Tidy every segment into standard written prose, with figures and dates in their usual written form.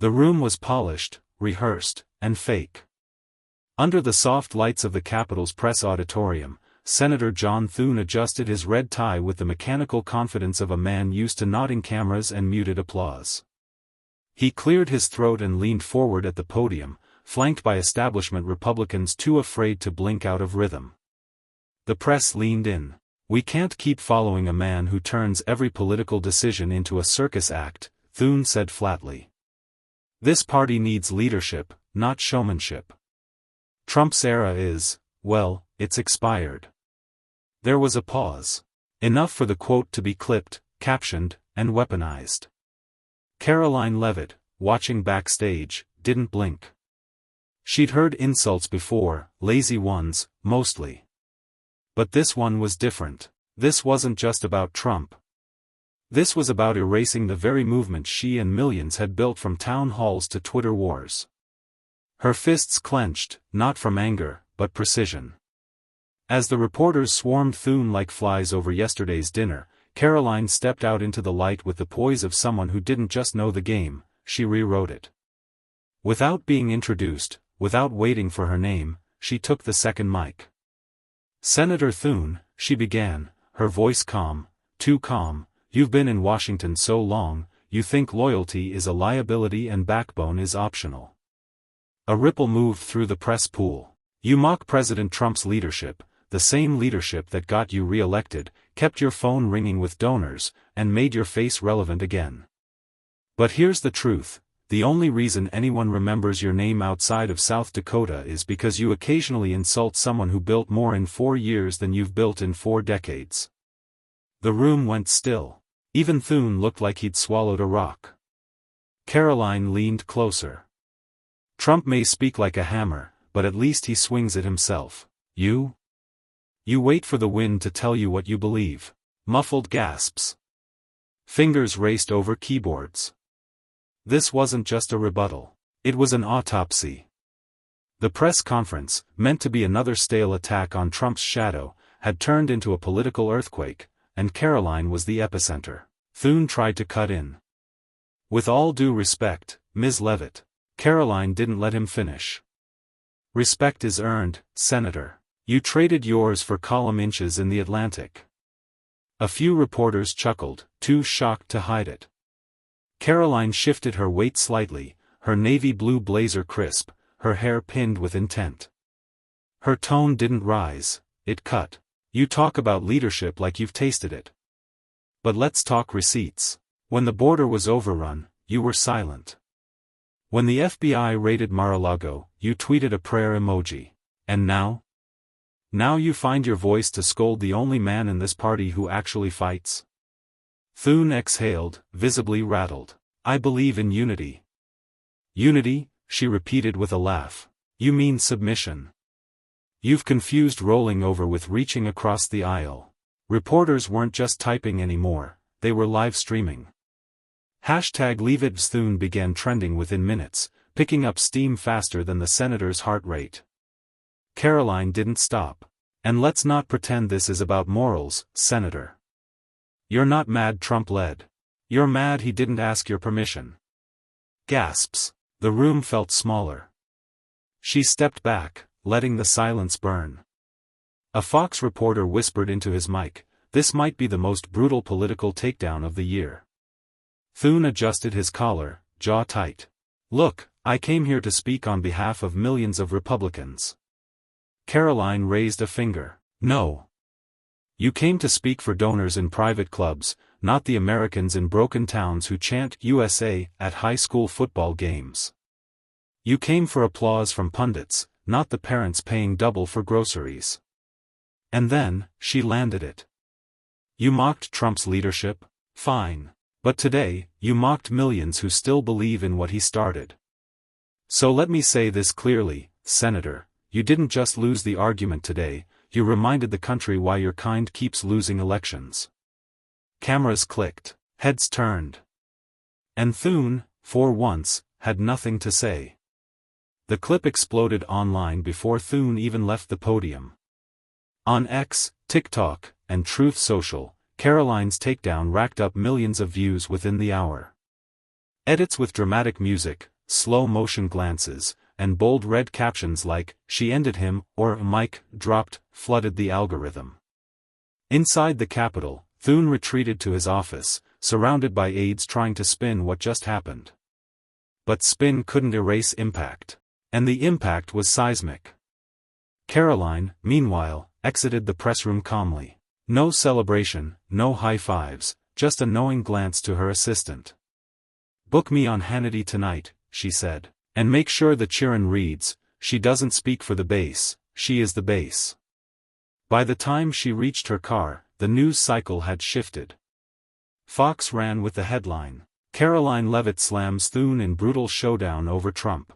The room was polished, rehearsed, and fake. Under the soft lights of the Capitol's press auditorium, Senator John Thune adjusted his red tie with the mechanical confidence of a man used to nodding cameras and muted applause. He cleared his throat and leaned forward at the podium, flanked by establishment Republicans too afraid to blink out of rhythm. The press leaned in. "We can't keep following a man who turns every political decision into a circus act," Thune said flatly. "This party needs leadership, not showmanship. Trump's era is, well, it's expired." There was a pause. Enough for the quote to be clipped, captioned, and weaponized. Karoline Leavitt, watching backstage, didn't blink. She'd heard insults before, lazy ones, mostly. But this one was different. This wasn't just about Trump. This was about erasing the very movement she and millions had built from town halls to Twitter wars. Her fists clenched, not from anger, but precision. As the reporters swarmed Thune like flies over yesterday's dinner, Karoline stepped out into the light with the poise of someone who didn't just know the game, she rewrote it. Without being introduced, without waiting for her name, she took the second mic. "Senator Thune," she began, her voice calm, too calm, "you've been in Washington so long, you think loyalty is a liability and backbone is optional." A ripple moved through the press pool. "You mock President Trump's leadership, the same leadership that got you re-elected, kept your phone ringing with donors, and made your face relevant again. But here's the truth, the only reason anyone remembers your name outside of South Dakota is because you occasionally insult someone who built more in 4 years than you've built in 4 decades. The room went still. Even Thune looked like he'd swallowed a rock. Karoline leaned closer. "Trump may speak like a hammer, but at least he swings it himself. You wait for the wind to tell you what you believe." Muffled gasps. Fingers raced over keyboards. This wasn't just a rebuttal. It was an autopsy. The press conference, meant to be another stale attack on Trump's shadow, had turned into a political earthquake, and Karoline was the epicenter. Thune tried to cut in. "With all due respect, Ms. Leavitt." Karoline didn't let him finish. "Respect is earned, Senator. You traded yours for column inches in The Atlantic." A few reporters chuckled, too shocked to hide it. Karoline shifted her weight slightly, her navy blue blazer crisp, her hair pinned with intent. Her tone didn't rise, it cut. "You talk about leadership like you've tasted it. But let's talk receipts. When the border was overrun, you were silent. When the FBI raided Mar-a-Lago, you tweeted a prayer emoji. And now? Now you find your voice to scold the only man in this party who actually fights?" Thune exhaled, visibly rattled. "I believe in unity." "Unity?" she repeated with a laugh. "You mean submission. You've confused rolling over with reaching across the aisle." Reporters weren't just typing anymore, they were live streaming. #LeaveIt's Thune began trending within minutes, picking up steam faster than the senator's heart rate. Karoline didn't stop. "And let's not pretend this is about morals, Senator. You're not mad Trump led. You're mad he didn't ask your permission." Gasps. The room felt smaller. She stepped back, letting the silence burn. A Fox reporter whispered into his mic, "This might be the most brutal political takedown of the year." Thune adjusted his collar, jaw tight. "Look, I came here to speak on behalf of millions of Republicans." Karoline raised a finger. "No. You came to speak for donors in private clubs, not the Americans in broken towns who chant USA at high school football games. You came for applause from pundits, not the parents paying double for groceries." And then, she landed it. "You mocked Trump's leadership? Fine. But today, you mocked millions who still believe in what he started. So let me say this clearly, Senator, you didn't just lose the argument today, you reminded the country why your kind keeps losing elections." Cameras clicked, heads turned. And Thune, for once, had nothing to say. The clip exploded online before Thune even left the podium. On X, TikTok, and Truth Social, Karoline's takedown racked up millions of views within the hour. Edits with dramatic music, slow-motion glances, and bold red captions like, "She ended him," or "Mic dropped," flooded the algorithm. Inside the Capitol, Thune retreated to his office, surrounded by aides trying to spin what just happened. But spin couldn't erase impact. And the impact was seismic. Karoline, meanwhile, exited the press room calmly. No celebration, no high-fives, just a knowing glance to her assistant. "Book me on Hannity tonight," she said. "And make sure the Chiron reads, 'She doesn't speak for the base, she is the base.'" By the time she reached her car, the news cycle had shifted. Fox ran with the headline, "Karoline Leavitt slams Thune in brutal showdown over Trump."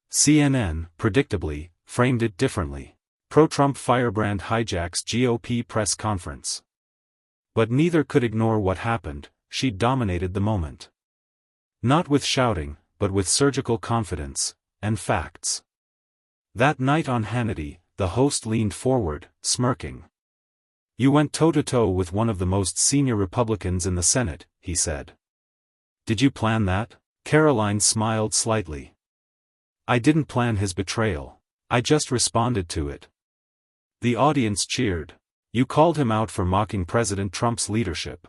CNN, predictably, framed it differently. Pro-Trump firebrand hijacks GOP press conference. But neither could ignore what happened. She dominated the moment. Not with shouting, but with surgical confidence, and facts. That night on Hannity, the host leaned forward, smirking. "You went toe-to-toe with one of the most senior Republicans in the Senate," he said. "Did you plan that?" Karoline smiled slightly. "I didn't plan his betrayal. I just responded to it." The audience cheered. "You called him out for mocking President Trump's leadership.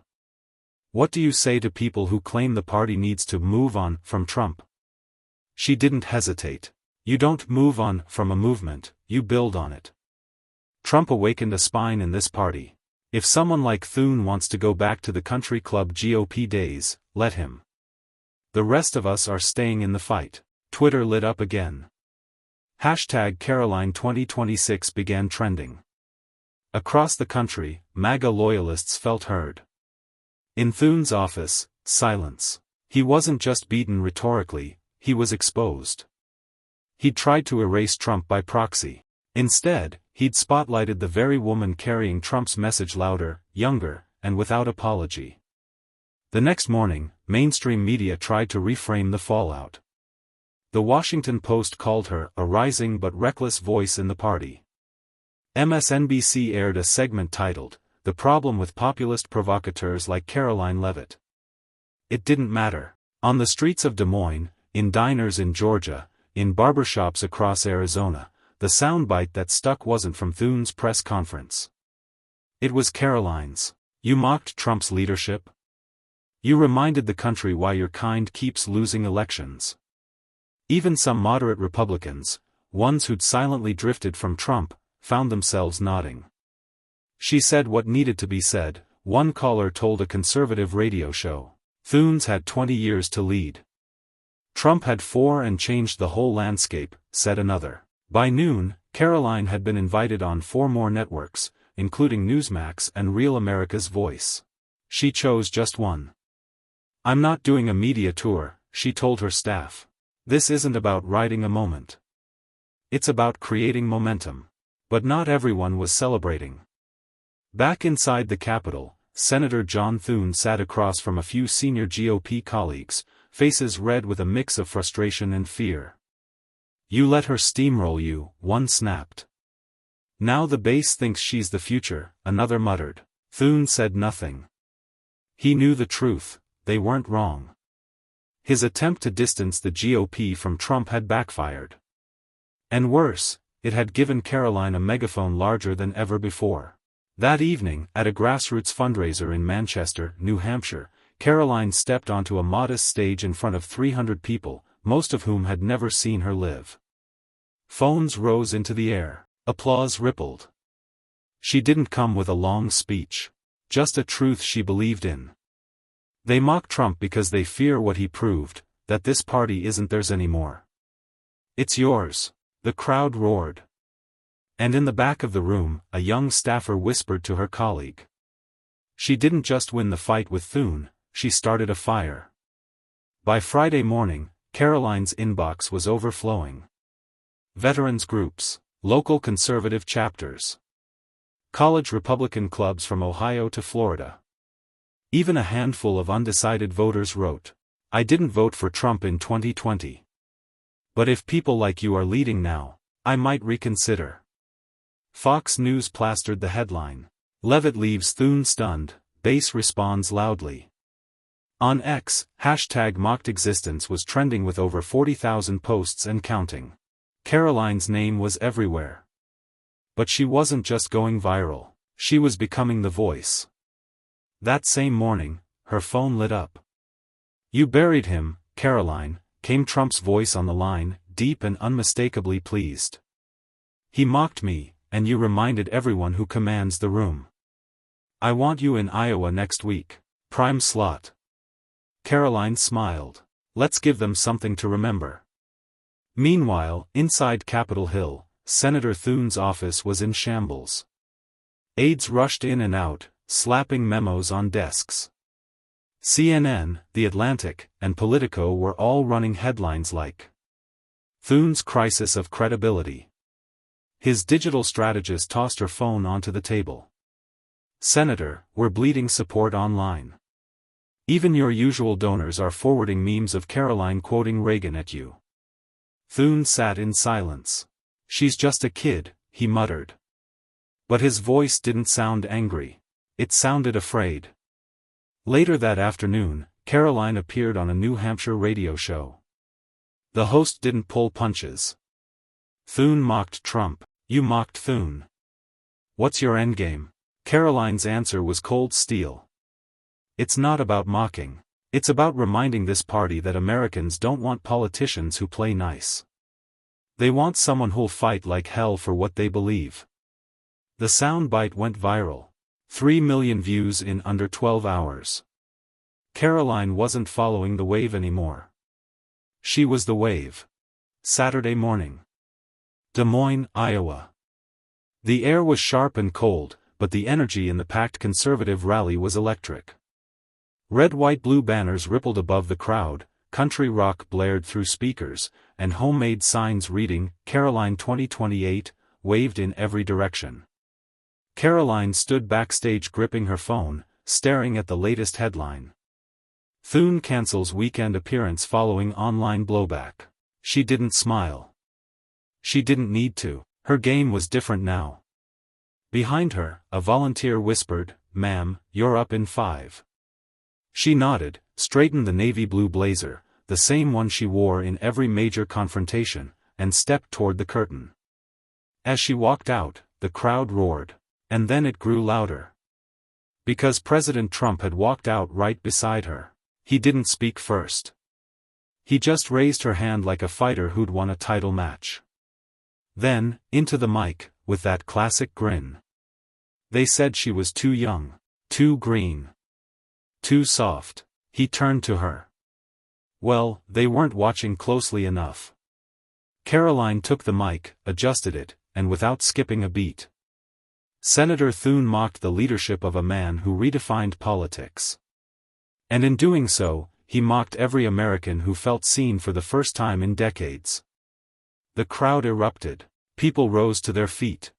What do you say to people who claim the party needs to move on from Trump?" She didn't hesitate. "You don't move on from a movement, you build on it. Trump awakened a spine in this party. If someone like Thune wants to go back to the country club GOP days, let him. The rest of us are staying in the fight." Twitter lit up again. #Karoline 2026 began trending. Across the country, MAGA loyalists felt heard. In Thune's office, silence. He wasn't just beaten rhetorically, he was exposed. He'd tried to erase Trump by proxy. Instead, he'd spotlighted the very woman carrying Trump's message louder, younger, and without apology. The next morning, mainstream media tried to reframe the fallout. The Washington Post called her a rising but reckless voice in the party. MSNBC aired a segment titled, "The Problem with Populist Provocateurs Like Karoline Leavitt." It didn't matter. On the streets of Des Moines, in diners in Georgia, in barbershops across Arizona, the soundbite that stuck wasn't from Thune's press conference. It was Karoline's. "You mocked Trump's leadership? You reminded the country why your kind keeps losing elections." Even some moderate Republicans, ones who'd silently drifted from Trump, found themselves nodding. She said what needed to be said, one caller told a conservative radio show. Thune's had 20 years to lead. Trump had 4 and changed the whole landscape, said another. By noon, Karoline had been invited on 4 more networks, including Newsmax and Real America's Voice. She chose just one. "I'm not doing a media tour," she told her staff. "This isn't about riding a moment. It's about creating momentum." But not everyone was celebrating. Back inside the Capitol, Senator John Thune sat across from a few senior GOP colleagues, faces red with a mix of frustration and fear. "You let her steamroll you," one snapped. "Now the base thinks she's the future," another muttered. Thune said nothing. He knew the truth, they weren't wrong. His attempt to distance the GOP from Trump had backfired. And worse, it had given Karoline a megaphone larger than ever before. That evening, at a grassroots fundraiser in Manchester, New Hampshire, Karoline stepped onto a modest stage in front of 300 people, most of whom had never seen her live. Phones rose into the air. Applause rippled. She didn't come with a long speech. Just a truth she believed in. They mock Trump because they fear what he proved, that this party isn't theirs anymore. "It's yours," the crowd roared. And in the back of the room, a young staffer whispered to her colleague. She didn't just win the fight with Thune, she started a fire. By Friday morning, Karoline's inbox was overflowing. Veterans groups, local conservative chapters, college Republican clubs from Ohio to Florida. Even a handful of undecided voters wrote, "I didn't vote for Trump in 2020. But if people like you are leading now, I might reconsider." Fox News plastered the headline. "Leavitt leaves Thune stunned, base responds loudly." On X, hashtag mocked existence was trending with over 40,000 posts and counting. Karoline's name was everywhere. But she wasn't just going viral, she was becoming the voice. That same morning, her phone lit up. "You buried him, Karoline," came Trump's voice on the line, deep and unmistakably pleased. "He mocked me, and you reminded everyone who commands the room. I want you in Iowa next week. Prime slot." Karoline smiled. "Let's give them something to remember." Meanwhile, inside Capitol Hill, Senator Thune's office was in shambles. Aides rushed in and out, slapping memos on desks. CNN, The Atlantic, and Politico were all running headlines like "Thune's crisis of credibility." His digital strategist tossed her phone onto the table. "Senator, we're bleeding support online. Even your usual donors are forwarding memes of Karoline quoting Reagan at you." Thune sat in silence. "She's just a kid," he muttered. But his voice didn't sound angry. It sounded afraid. Later that afternoon, Karoline appeared on a New Hampshire radio show. The host didn't pull punches. "Thune mocked Trump. You mocked Thune. What's your endgame?" Karoline's answer was cold steel. "It's not about mocking. It's about reminding this party that Americans don't want politicians who play nice. They want someone who'll fight like hell for what they believe." The soundbite went viral. 3 million views in under 12 hours. Karoline wasn't following the wave anymore. She was the wave. Saturday morning. Des Moines, Iowa. The air was sharp and cold, but the energy in the packed conservative rally was electric. Red, white, blue banners rippled above the crowd, country rock blared through speakers, and homemade signs reading, "Karoline 2028, waved in every direction. Karoline stood backstage gripping her phone, staring at the latest headline. "Thune cancels weekend appearance following online blowback." She didn't smile. She didn't need to. Her game was different now. Behind her, a volunteer whispered, "Ma'am, you're up in 5." She nodded, straightened the navy blue blazer, the same one she wore in every major confrontation, and stepped toward the curtain. As she walked out, the crowd roared. And then it grew louder. Because President Trump had walked out right beside her. He didn't speak first. He just raised her hand like a fighter who'd won a title match. Then, into the mic, with that classic grin. They said she was too young, too green, too soft. He turned to her. Well, they weren't watching closely enough. Karoline took the mic, adjusted it, and without skipping a beat. Senator Thune mocked the leadership of a man who redefined politics. And in doing so, he mocked every American who felt seen for the first time in decades. The crowd erupted. People rose to their feet.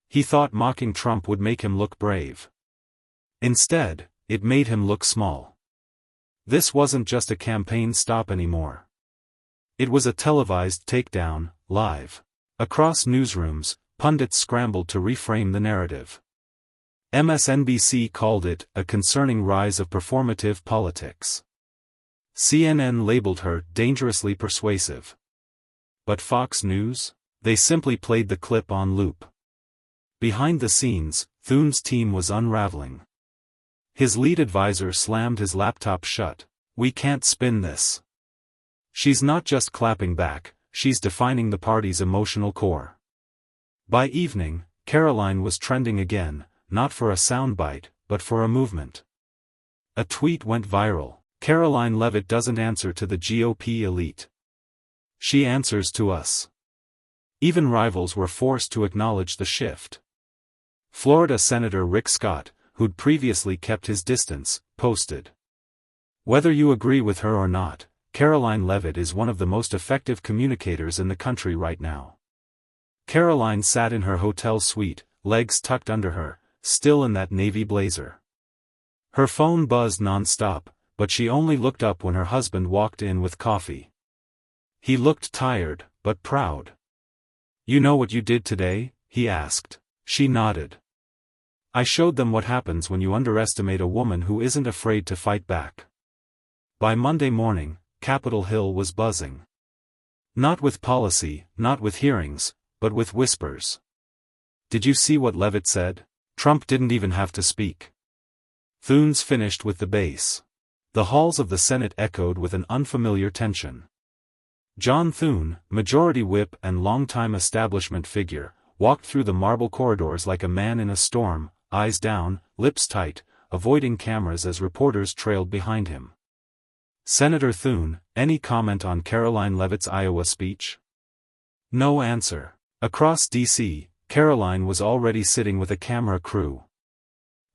He thought mocking Trump would make him look brave. Instead, it made him look small. This wasn't just a campaign stop anymore. It was a televised takedown, live. Across newsrooms, pundits scrambled to reframe the narrative. MSNBC called it a concerning rise of performative politics. CNN labeled her dangerously persuasive. But Fox News? They simply played the clip on loop. Behind the scenes, Thune's team was unraveling. His lead advisor slammed his laptop shut. "We can't spin this. She's not just clapping back, she's defining the party's emotional core." By evening, Karoline was trending again, not for a soundbite, but for a movement. A tweet went viral. "Karoline Leavitt doesn't answer to the GOP elite. She answers to us." Even rivals were forced to acknowledge the shift. Florida Senator Rick Scott, who'd previously kept his distance, posted, "Whether you agree with her or not, Karoline Leavitt is one of the most effective communicators in the country right now." Karoline sat in her hotel suite, legs tucked under her, still in that navy blazer. Her phone buzzed non-stop, but she only looked up when her husband walked in with coffee. He looked tired, but proud. "You know what you did today?" he asked. She nodded. "I showed them what happens when you underestimate a woman who isn't afraid to fight back." By Monday morning, Capitol Hill was buzzing. Not with policy, not with hearings, but with whispers. Did you see what Leavitt said? Trump didn't even have to speak. Thune's finished with the base. The halls of the Senate echoed with an unfamiliar tension. John Thune, Majority Whip and longtime establishment figure, walked through the marble corridors like a man in a storm, eyes down, lips tight, avoiding cameras as reporters trailed behind him. Senator Thune, any comment on Karoline Leavitt's Iowa speech? No answer. Across D.C., Karoline was already sitting with a camera crew.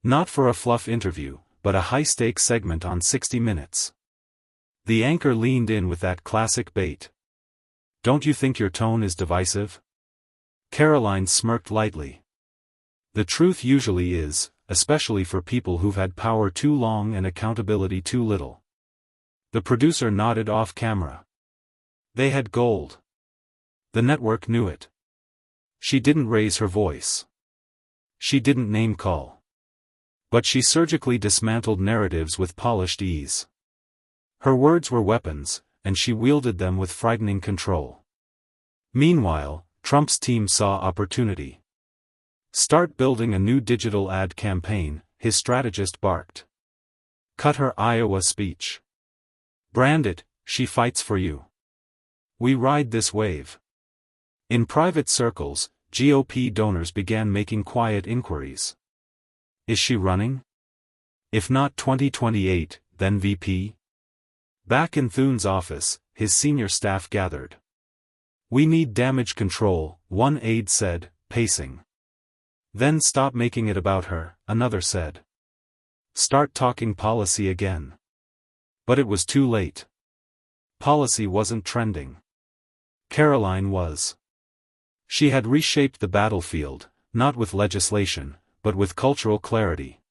Not for a fluff interview, but a high-stakes segment on 60 Minutes. The anchor leaned in with that classic bait. Don't you think your tone is divisive? Karoline smirked lightly. The truth usually is, especially for people who've had power too long and accountability too little. The producer nodded off camera. They had gold. The network knew it. She didn't raise her voice. She didn't name-call. But she surgically dismantled narratives with polished ease. Her words were weapons, and she wielded them with frightening control. Meanwhile, Trump's team saw opportunity. Start building a new digital ad campaign, his strategist barked. Cut her Iowa speech. Brand it, she fights for you. We ride this wave. In private circles, GOP donors began making quiet inquiries. Is she running? If not 2028, then VP? Back in Thune's office, his senior staff gathered. We need damage control, one aide said, pacing. Then stop making it about her, another said. Start talking policy again. But it was too late. Policy wasn't trending. Karoline was. She had reshaped the battlefield, not with legislation, but with cultural clarity.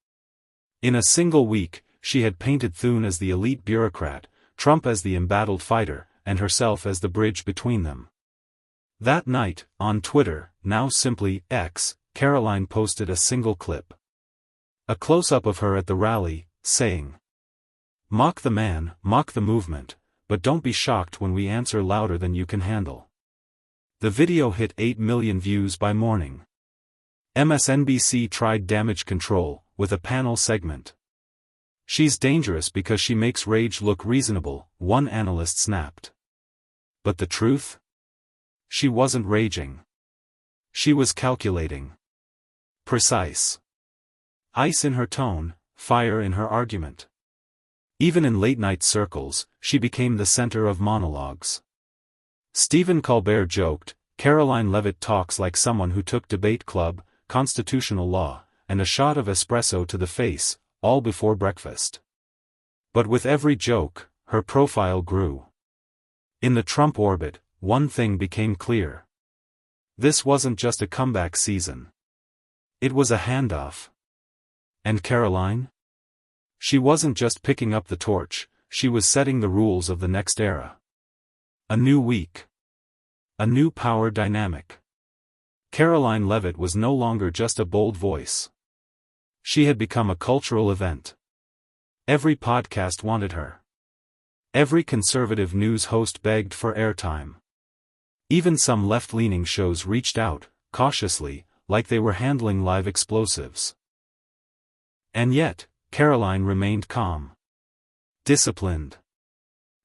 In a single week, she had painted Thune as the elite bureaucrat, Trump as the embattled fighter, and herself as the bridge between them. That night, on Twitter, now simply X, Karoline posted a single clip. A close-up of her at the rally, saying, "Mock the man, mock the movement, but don't be shocked when we answer louder than you can handle." The video hit 8 million views by morning. MSNBC tried damage control, with a panel segment. She's dangerous because she makes rage look reasonable, one analyst snapped. But the truth? She wasn't raging. She was calculating. Precise. Ice in her tone, fire in her argument. Even in late-night circles, she became the center of monologues. Stephen Colbert joked, Karoline Leavitt talks like someone who took debate club, constitutional law, and a shot of espresso to the face, all before breakfast. But with every joke, her profile grew. In the Trump orbit, one thing became clear. This wasn't just a comeback season. It was a handoff. And Karoline? She wasn't just picking up the torch, she was setting the rules of the next era. A new week. A new power dynamic. Karoline Leavitt was no longer just a bold voice. She had become a cultural event. Every podcast wanted her. Every conservative news host begged for airtime. Even some left-leaning shows reached out, cautiously, like they were handling live explosives. And yet, Karoline remained calm. Disciplined.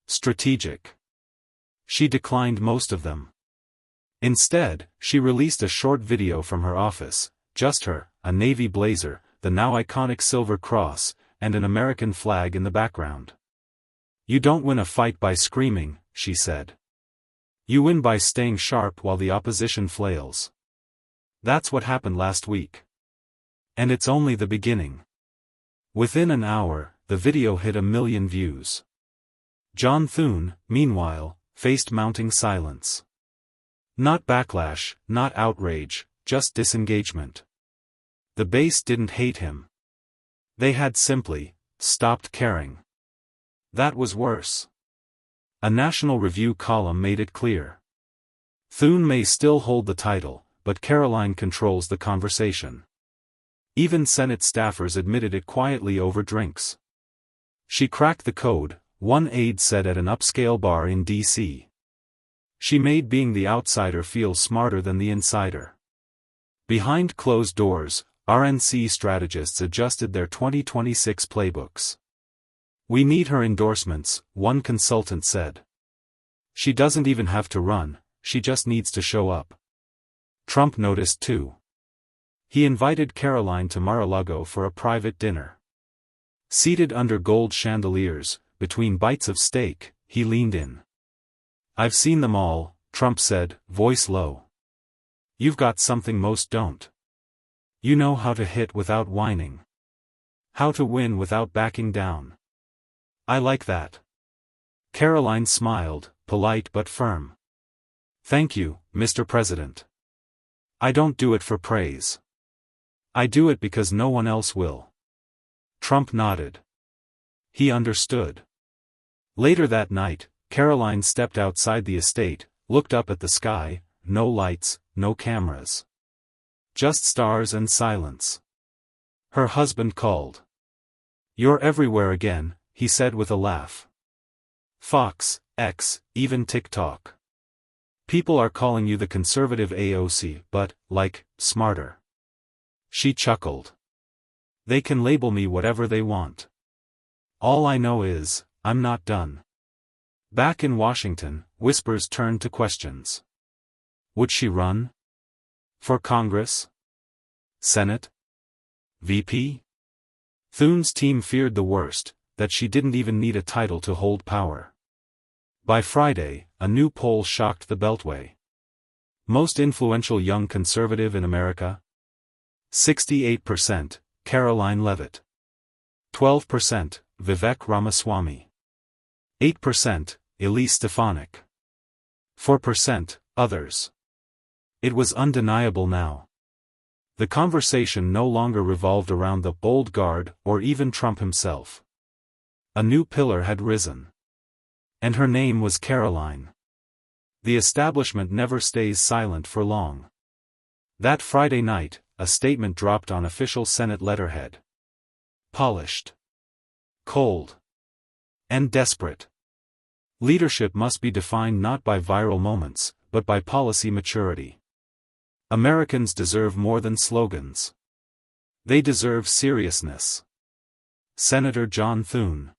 Strategic. She declined most of them. Instead, she released a short video from her office, just her, a navy blazer, the now iconic silver cross, and an American flag in the background. You don't win a fight by screaming, she said. You win by staying sharp while the opposition flails. That's what happened last week. And it's only the beginning. Within an hour, the video hit 1 million views. John Thune, meanwhile, faced mounting silence. Not backlash, not outrage, just disengagement. The base didn't hate him. They had simply stopped caring. That was worse. A National Review column made it clear. Thune may still hold the title, but Karoline controls the conversation. Even Senate staffers admitted it quietly over drinks. She cracked the code, one aide said at an upscale bar in D.C. She made being the outsider feel smarter than the insider. Behind closed doors, RNC strategists adjusted their 2026 playbooks. "We need her endorsements," one consultant said. "She doesn't even have to run, she just needs to show up." Trump noticed too. He invited Karoline to Mar-a-Lago for a private dinner. Seated under gold chandeliers, between bites of steak, he leaned in. "I've seen them all," Trump said, voice low. "You've got something most don't. You know how to hit without whining. How to win without backing down. I like that." Karoline smiled, polite but firm. "Thank you, Mr. President. I don't do it for praise. I do it because no one else will." Trump nodded. He understood. Later that night, Karoline stepped outside the estate, looked up at the sky, no lights, no cameras. Just stars and silence. Her husband called. "You're everywhere again," he said with a laugh. "Fox, X, even TikTok. People are calling you the conservative AOC, but, like, smarter." She chuckled. "They can label me whatever they want. All I know is, I'm not done." Back in Washington, whispers turned to questions. Would she run? For Congress? Senate? VP? Thune's team feared the worst, that she didn't even need a title to hold power. By Friday, a new poll shocked the Beltway. Most influential young conservative in America? 68%, Karoline Leavitt. 12%, Vivek Ramaswamy. 8%, Elise Stefanik. 4%, others. It was undeniable now. The conversation no longer revolved around the old guard or even Trump himself. A new pillar had risen. And her name was Karoline. The establishment never stays silent for long. That Friday night, a statement dropped on official Senate letterhead. Polished. Cold. And desperate. Leadership must be defined not by viral moments, but by policy maturity. Americans deserve more than slogans. They deserve seriousness. Senator John Thune.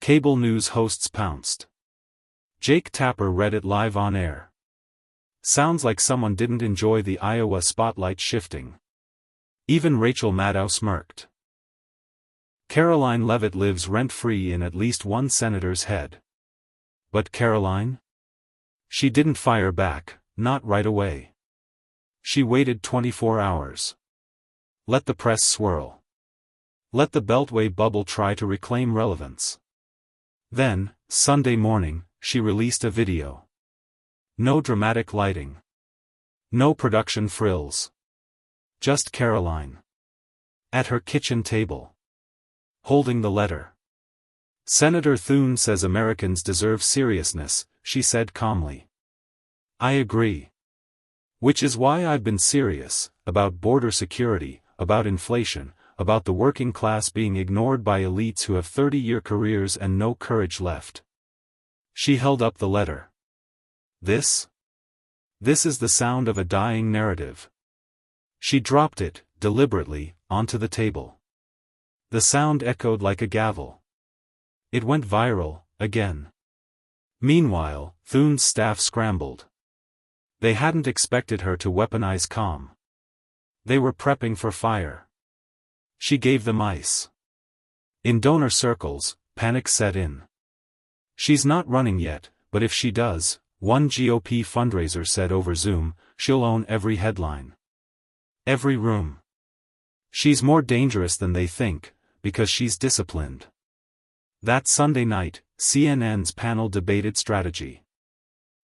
Cable news hosts pounced. Jake Tapper read it live on air. Sounds like someone didn't enjoy the Iowa spotlight shifting. Even Rachel Maddow smirked. Karoline Leavitt lives rent-free in at least one senator's head. But Karoline? She didn't fire back, not right away. She waited 24 hours. Let the press swirl. Let the Beltway bubble try to reclaim relevance. Then, Sunday morning, she released a video. No dramatic lighting. No production frills. Just Karoline. At her kitchen table. Holding the letter. Senator Thune says Americans deserve seriousness, she said calmly. I agree. Which is why I've been serious, about border security, about inflation, about the working class being ignored by elites who have 30-year careers and no courage left. She held up the letter. This is the sound of a dying narrative. She dropped it, deliberately, onto the table. The sound echoed like a gavel. It went viral, again. Meanwhile, Thune's staff scrambled. They hadn't expected her to weaponize calm. They were prepping for fire. She gave them ice. In donor circles, panic set in. She's not running yet, but if she does, one GOP fundraiser said over Zoom, she'll own every headline. Every room. She's more dangerous than they think, because she's disciplined. That Sunday night, CNN's panel debated strategy.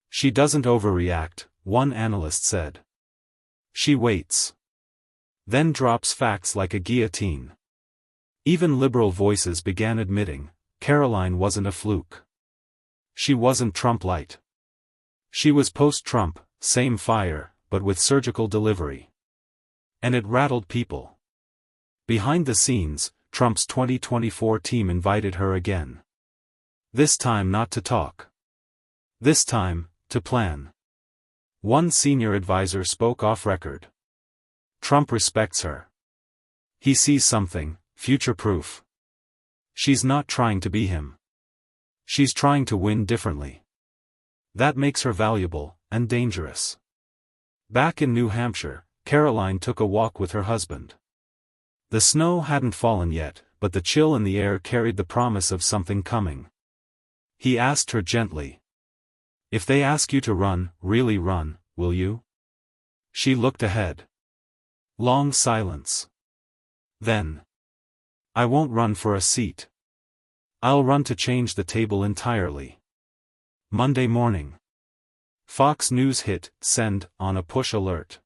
She doesn't overreact, one analyst said. She waits. Then drops facts like a guillotine. Even liberal voices began admitting, Karoline wasn't a fluke. She wasn't Trump-light. She was post-Trump, same fire, but with surgical delivery. And it rattled people. Behind the scenes, Trump's 2024 team invited her again. This time not to talk. This time, to plan. One senior advisor spoke off record. Trump respects her. He sees something, future-proof. She's not trying to be him. She's trying to win differently. That makes her valuable, and dangerous. Back in New Hampshire, Karoline took a walk with her husband. The snow hadn't fallen yet, but the chill in the air carried the promise of something coming. He asked her gently. If they ask you to run, really run, will you? She looked ahead. Long silence. Then. I won't run for a seat. I'll run to change the table entirely. Monday morning. Fox News hit send on a push alert.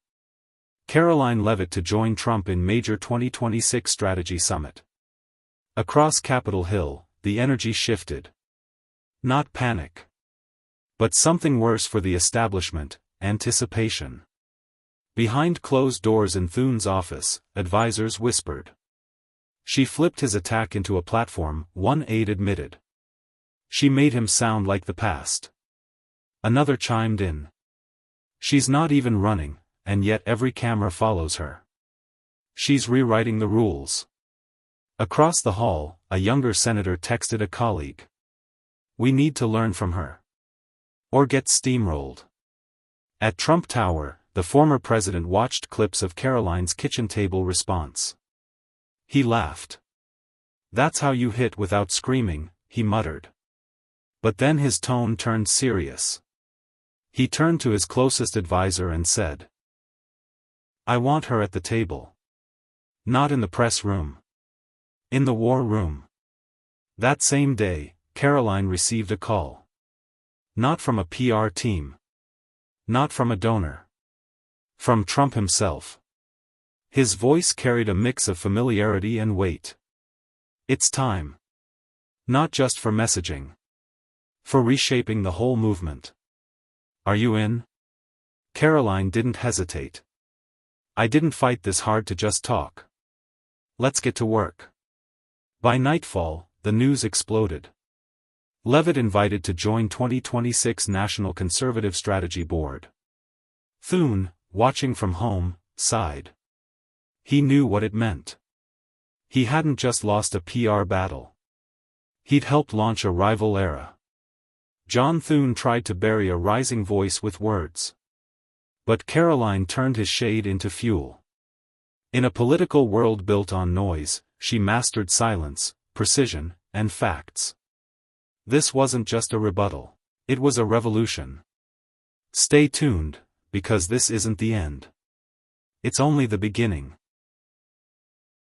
Karoline Leavitt to join Trump in major 2026 strategy summit. Across Capitol Hill, the energy shifted. Not panic. But something worse for the establishment, anticipation. Behind closed doors in Thune's office, advisors whispered. She flipped his attack into a platform, one aide admitted. She made him sound like the past. Another chimed in. She's not even running, and yet every camera follows her. She's rewriting the rules. Across the hall, a younger senator texted a colleague. We need to learn from her. Or get steamrolled. At Trump Tower, the former president watched clips of Karoline's kitchen table response. He laughed. That's how you hit without screaming, he muttered. But then his tone turned serious. He turned to his closest advisor and said, I want her at the table. Not in the press room. In the war room. That same day, Karoline received a call. Not from a PR team. Not from a donor. From Trump himself. His voice carried a mix of familiarity and weight. It's time. Not just for messaging. For reshaping the whole movement. Are you in? Karoline didn't hesitate. I didn't fight this hard to just talk. Let's get to work. By nightfall, the news exploded. Leavitt invited to join 2026 National Conservative Strategy Board. Thune, watching from home, sighed. He knew what it meant. He hadn't just lost a PR battle. He'd helped launch a rival era. John Thune tried to bury a rising voice with words. But Karoline turned his shade into fuel. In a political world built on noise, she mastered silence, precision, and facts. This wasn't just a rebuttal. It was a revolution. Stay tuned, because this isn't the end. It's only the beginning.